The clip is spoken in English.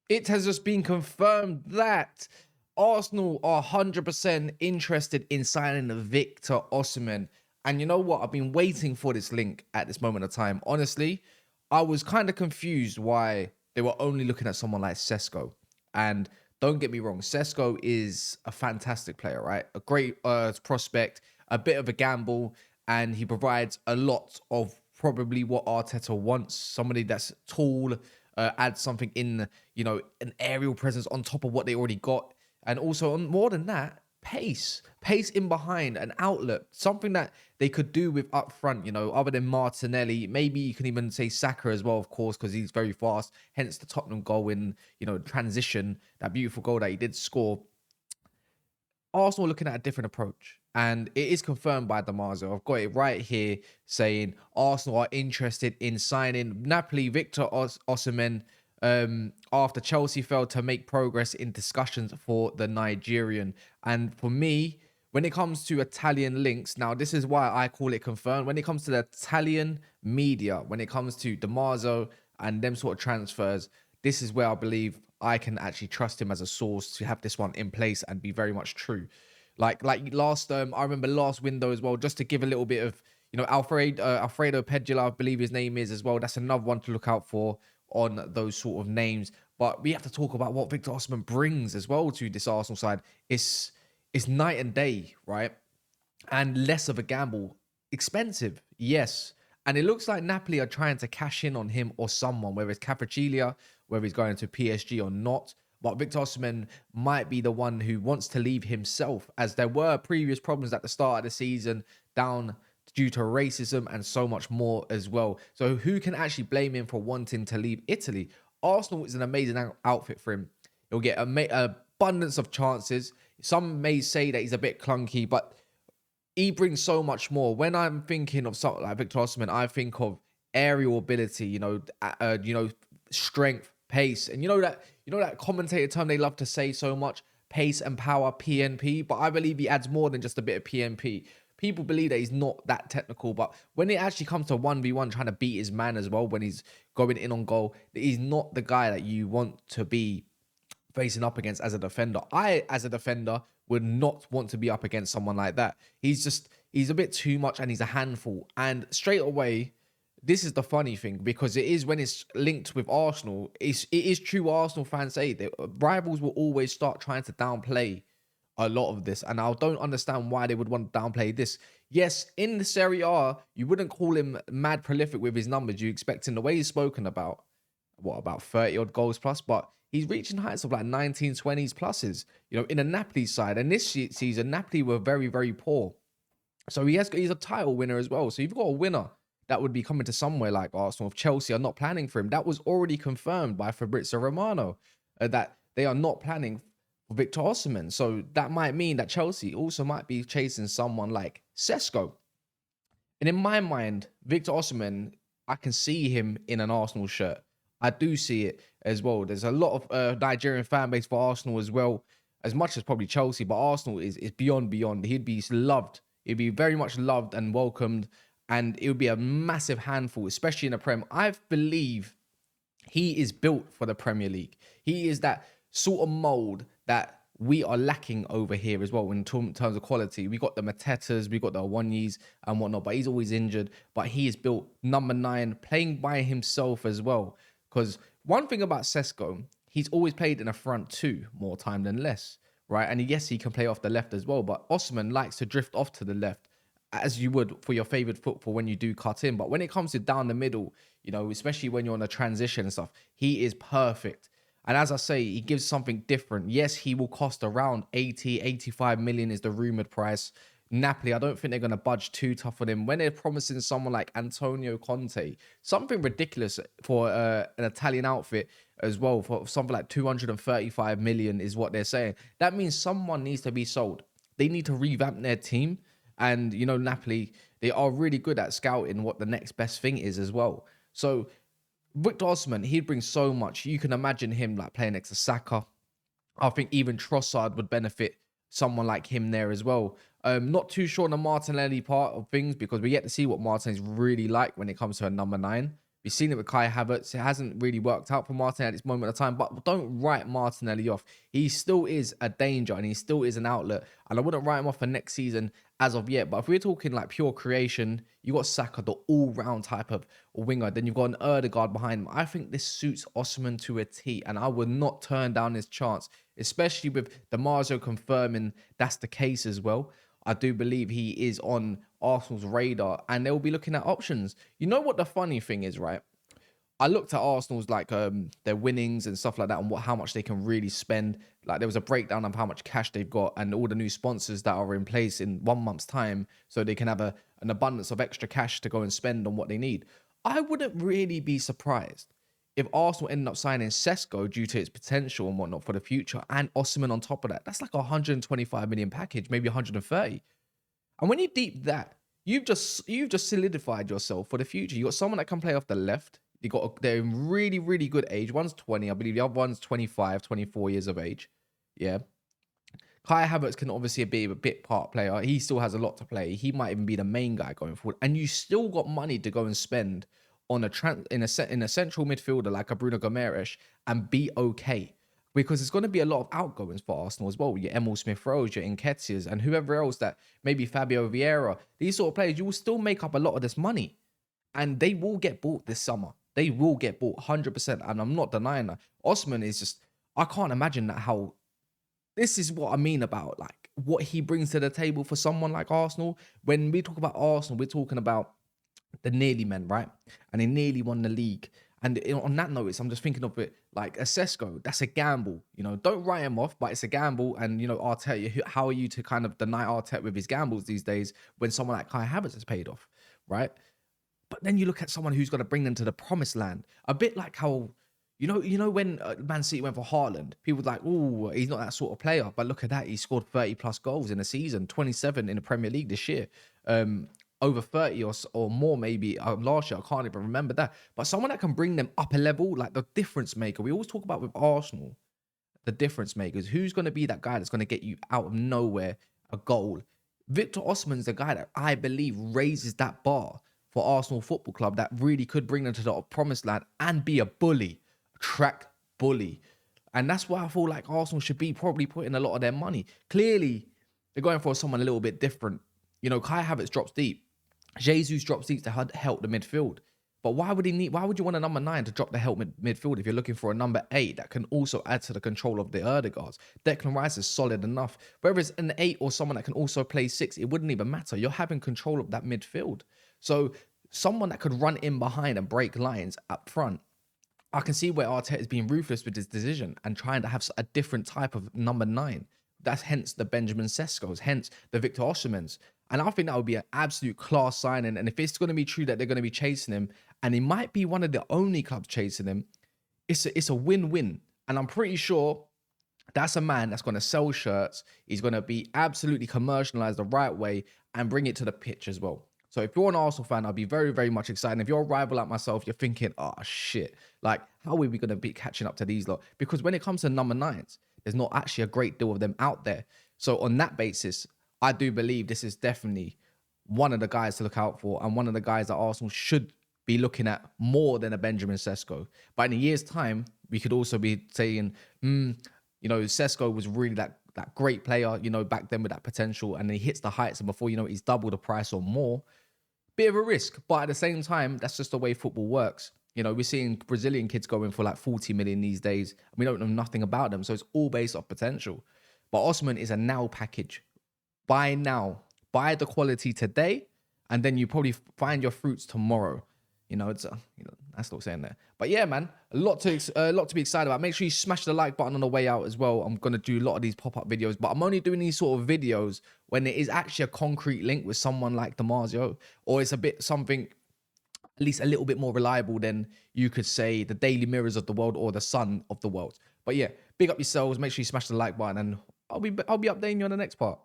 It has just been confirmed that Arsenal are 100% interested in signing Victor Osimhen. And you know what? I've been waiting for this link at this moment of time. Honestly, I was kind of confused why they were only looking at someone like Sesko. And don't get me wrong, Sesko is a fantastic player, right? A great prospect, a bit of a gamble, and he provides a lot of probably what Arteta wants. Somebody that's tall, adds something in, an aerial presence on top of what they already got. And also, on more than that, pace in behind, an outlet, something that they could do with up front, other than Martinelli. Maybe you can even say Saka as well, of course, because he's very fast. Hence the Tottenham goal in, transition, that beautiful goal that he did score. Arsenal looking at a different approach. And it is confirmed by Damaso. I've got it right here saying Arsenal are interested in signing Napoli Victor Osimhen after Chelsea failed to make progress in discussions for the Nigerian. And for me, when it comes to Italian links, now this is why I call it confirmed. When it comes to the Italian media, when it comes to Damaso and them sort of transfers, this is where I believe I can actually trust him as a source to have this one in place and be very much true. Like last, I remember last window as well, just to give a little bit of, Alfredo Pedula, I believe his name is as well. That's another one to look out for on those sort of names. But we have to talk about what Victor Osimhen brings as well to this Arsenal side. It's night and day, right? And less of a gamble. Expensive, yes. And it looks like Napoli are trying to cash in on him or someone, whether it's Cafricilia, whether he's going to PSG or not. But Victor Osimhen might be the one who wants to leave himself, as there were previous problems at the start of the season down due to racism and so much more as well. So who can actually blame him for wanting to leave Italy? Arsenal is an amazing outfit for him. He'll get abundance of chances. Some may say that he's a bit clunky, but he brings so much more. When I'm thinking of something like Victor Osimhen, I think of aerial ability, strength, pace, and that commentator term they love to say so much, pace and power, PNP. But I believe he adds more than just a bit of PNP. People believe that he's not that technical, but when it actually comes to 1v1 trying to beat his man as well, when he's going in on goal, he's not the guy that you want to be facing up against as a defender. I, as a defender, would not want to be up against someone like that. He's a bit too much and he's a handful. And straight away, this is the funny thing, because it is when it's linked with Arsenal, it is true Arsenal fans say that rivals will always start trying to downplay a lot of this. And I don't understand why they would want to downplay this. Yes, in the Serie A, you wouldn't call him mad prolific with his numbers. You expect in the way he's spoken about, about 30 odd goals plus, but he's reaching heights of like 19, 20s pluses, in a Napoli side. And this season, Napoli were very, very poor. So he's a title winner as well. So you've got a winner that would be coming to somewhere like Arsenal. If Chelsea are not planning for him, that was already confirmed by Fabrizio Romano, that they are not planning for Victor Osimhen. So that might mean that Chelsea also might be chasing someone like Sesko. And in my mind, Victor Osimhen, I can see him in an Arsenal shirt. I do see it as well. There's a lot of Nigerian fan base for Arsenal as well, as much as probably Chelsea, but Arsenal is beyond. He'd be loved. He'd be very much loved and welcomed, and it would be a massive handful, especially in the Prem. I believe he is built for the Premier League. He is that sort of mold that we are lacking over here as well in terms of quality. We got the Matetas, we got the Awanyis and whatnot, but he's always injured. But he is built number 9, playing by himself as well. Because one thing about Sesko, he's always played in a front 2 more time than less, right? And yes, he can play off the left as well, but Osimhen likes to drift off to the left, as you would for your favorite football when you do cut in. But when it comes to down the middle, especially when you're on a transition and stuff, he is perfect. And as I say, he gives something different. Yes, he will cost around 80, 85 million is the rumored price. Napoli, I don't think they're going to budge too tough on him when they're promising someone like Antonio Conte, something ridiculous for an Italian outfit as well, for something like 235 million is what they're saying. That means someone needs to be sold. They need to revamp their team. And, Napoli, they are really good at scouting what the next best thing is as well. So Victor Osimhen, he'd bring so much. You can imagine him like playing next to Saka. I think even Trossard would benefit someone like him there as well. Not too sure on the Martinelli part of things, because we get to see what Martinelli's really like when it comes to a number 9. We've seen it with Kai Havertz. It hasn't really worked out for Martinelli at this moment of time, but don't write Martinelli off. He still is a danger and he still is an outlet. And I wouldn't write him off for next season as of yet. But if we're talking like pure creation, you got Saka, the all-round type of winger. Then you've got an Erdegaard behind him. I think this suits Osimhen to a T, and I would not turn down his chance, especially with DiMarzio confirming that's the case as well. I do believe he is on Arsenal's radar, and they'll be looking at options. You know what the funny thing is, right? I looked at Arsenal's like their winnings and stuff like that, and how much they can really spend. Like there was a breakdown of how much cash they've got and all the new sponsors that are in place in 1 month's time, so they can have an abundance of extra cash to go and spend on what they need. I wouldn't really be surprised if Arsenal ended up signing Sesko due to its potential and whatnot for the future, and Osimhen on top of that. That's like a 125 million package, maybe 130. And when you deep that, you've just solidified yourself for the future. You got someone that can play off the left. They're in really, really good age. One's 20, I believe the other one's 25, 24 years of age. Yeah. Kai Havertz can obviously be a bit part player. He still has a lot to play. He might even be the main guy going forward. And you still got money to go and spend on in a central midfielder like a Bruno Gomes and be okay. Because there's going to be a lot of outgoings for Arsenal as well. Your Emil Smith-Rowe, your Nketiahs, and whoever else that maybe Fabio Vieira. These sort of players, you will still make up a lot of this money. And they will get bought this summer. They will get bought 100%. And I'm not denying that. Osimhen is just, I can't imagine that how, this is what I mean about like what he brings to the table for someone like Arsenal. When we talk about Arsenal, we're talking about the nearly men, right? And they nearly won the league. And on that notice, I'm just thinking of it like a Sesko. That's a gamble. You know, don't write him off, but it's a gamble. And, you know, Arteta, how are you to kind of deny Arteta with his gambles these days when someone like Kai Havertz has paid off, right? But then you look at someone who's going to bring them to the promised land. A bit like how, you know when Man City went for Haaland, people were like, oh, he's not that sort of player. But look at that. He scored 30 plus goals in a season, 27 in the Premier League this year. Over 30 or more maybe last year. I can't even remember that. But someone that can bring them up a level, like the difference maker. We always talk about with Arsenal, the difference makers. Who's going to be that guy that's going to get you out of nowhere a goal? Victor Osimhen's the guy that I believe raises that bar for Arsenal Football Club that really could bring them to the promised land and be a bully, a track bully. And that's why I feel like Arsenal should be probably putting a lot of their money. Clearly, they're going for someone a little bit different. You know, Kai Havertz drops deep. Jesus drops deep to help the midfield. But why would you want a number 9 to drop the help midfield if you're looking for a number 8 that can also add to the control of the Erdegaards? Declan Rice is solid enough. Whether it's an 8 or someone that can also play 6, it wouldn't even matter. You're having control of that midfield. So someone that could run in behind and break lines up front. I can see where Arteta is being ruthless with his decision and trying to have a different type of number 9. That's hence the Benjamin Seskos, hence the Victor Osimhen's. And I think that would be an absolute class signing. And if it's going to be true that they're going to be chasing him, and he might be one of the only clubs chasing him, it's a win-win. And I'm pretty sure that's a man that's going to sell shirts. He's going to be absolutely commercialized the right way and bring it to the pitch as well. So if you're an Arsenal fan, I'll be very, very much excited. If you're a rival like myself, you're thinking, oh, shit. Like, how are we going to be catching up to these lot? Because when it comes to number 9s, there's not actually a great deal of them out there. So on that basis, I do believe this is definitely one of the guys to look out for and one of the guys that Arsenal should be looking at more than a Benjamin Sesko. But in a year's time, we could also be saying, you know, Sesko was really that great player, you know, back then with that potential, and he hits the heights, and before you know it, he's double the price or more. Bit of a risk, but at the same time, that's just the way football works. You know, we're seeing Brazilian kids going for like 40 million these days. And we don't know nothing about them, so it's all based off potential. But Osimhen is a now package. Buy now. Buy the quality today, and then you probably find your fruits tomorrow. You know, that's not saying that. But yeah, man, a lot to be excited about. Make sure you smash the like button on the way out as well. I'm going to do a lot of these pop-up videos, but I'm only doing these sort of videos when there is actually a concrete link with someone like DiMarzio, or it's a bit something at least a little bit more reliable than you could say the Daily Mirrors of the world or the Sun of the world. But yeah, big up yourselves. Make sure you smash the like button, and I'll be updating you on the next part.